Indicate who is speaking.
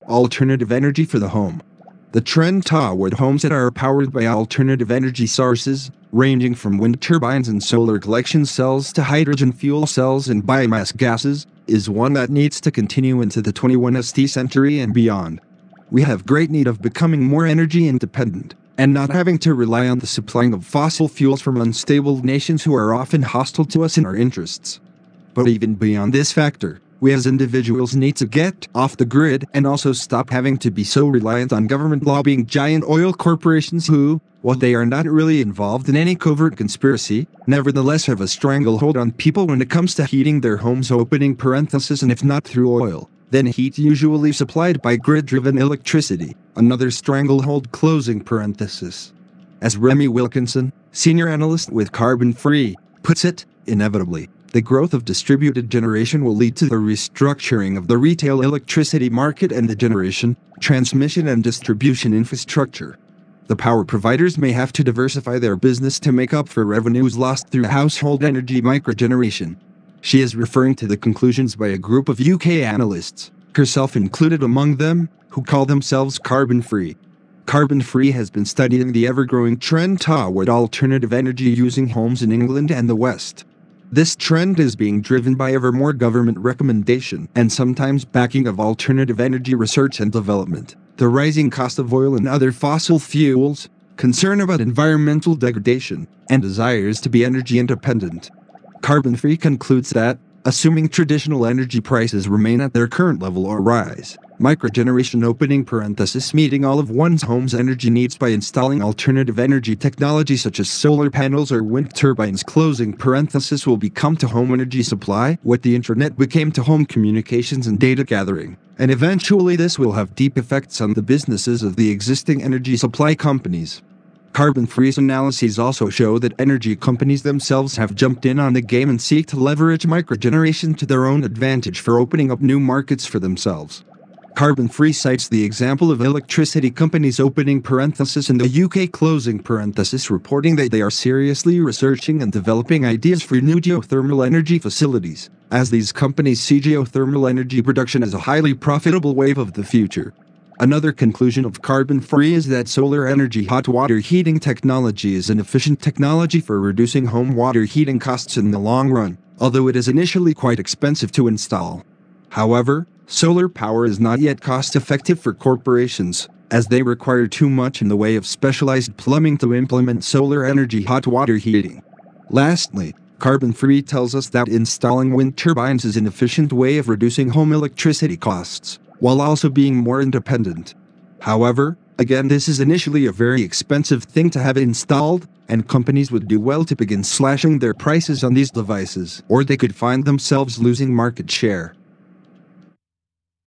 Speaker 1: alternative energy for the home. The trend toward homes that are powered by alternative energy sources, ranging from wind turbines and solar collection cells to hydrogen fuel cells and biomass gases, is one that needs to continue into the 21st century and beyond. We have great need of becoming more energy independent, and not having to rely on the supplying of fossil fuels from unstable nations who are often hostile to us and our interests. But even beyond this factor, we as individuals need to get off the grid and also stop having to be so reliant on government lobbying giant oil corporations who, while they are not really involved in any covert conspiracy, nevertheless have a stranglehold on people when it comes to heating their homes, opening parenthesis, and if not through oil, then heat usually supplied by grid-driven electricity, another stranglehold, closing parenthesis. As Remy Wilkinson, senior analyst with Carbon Free, puts it, inevitably, the growth of distributed generation will lead to the restructuring of the retail electricity market and the generation, transmission and distribution infrastructure. The power providers may have to diversify their business to make up for revenues lost through household energy microgeneration. She is referring to the conclusions by a group of UK analysts, herself included among them, who call themselves Carbon Free. Carbon Free has been studying the ever-growing trend toward alternative energy using homes in England and the West. This trend is being driven by ever more government recommendation and sometimes backing of alternative energy research and development, the rising cost of oil and other fossil fuels, concern about environmental degradation, and desires to be energy independent. Carbon Free concludes that, assuming traditional energy prices remain at their current level or rise, microgeneration opening parenthesis meeting all of one's home's energy needs by installing alternative energy technology such as solar panels or wind turbines closing parenthesis will become to home energy supply what the internet became to home communications and data gathering, and eventually this will have deep effects on the businesses of the existing energy supply companies. Carbon Free's analyses also show that energy companies themselves have jumped in on the game and seek to leverage microgeneration to their own advantage for opening up new markets for themselves. Carbon Free cites the example of electricity companies opening parenthesis and the UK closing parenthesis reporting that they are seriously researching and developing ideas for new geothermal energy facilities, as these companies see geothermal energy production as a highly profitable wave of the future. Another conclusion of Carbon Free is that solar energy hot water heating technology is an efficient technology for reducing home water heating costs in the long run, although it is initially quite expensive to install. However, solar power is not yet cost-effective for corporations, as they require too much in the way of specialized plumbing to implement solar energy hot water heating. Lastly, Carbon Free tells us that installing wind turbines is an efficient way of reducing home electricity costs, while also being more independent. However, again, this is initially a very expensive thing to have installed, and companies would do well to begin slashing their prices on these devices, or they could find themselves losing market share.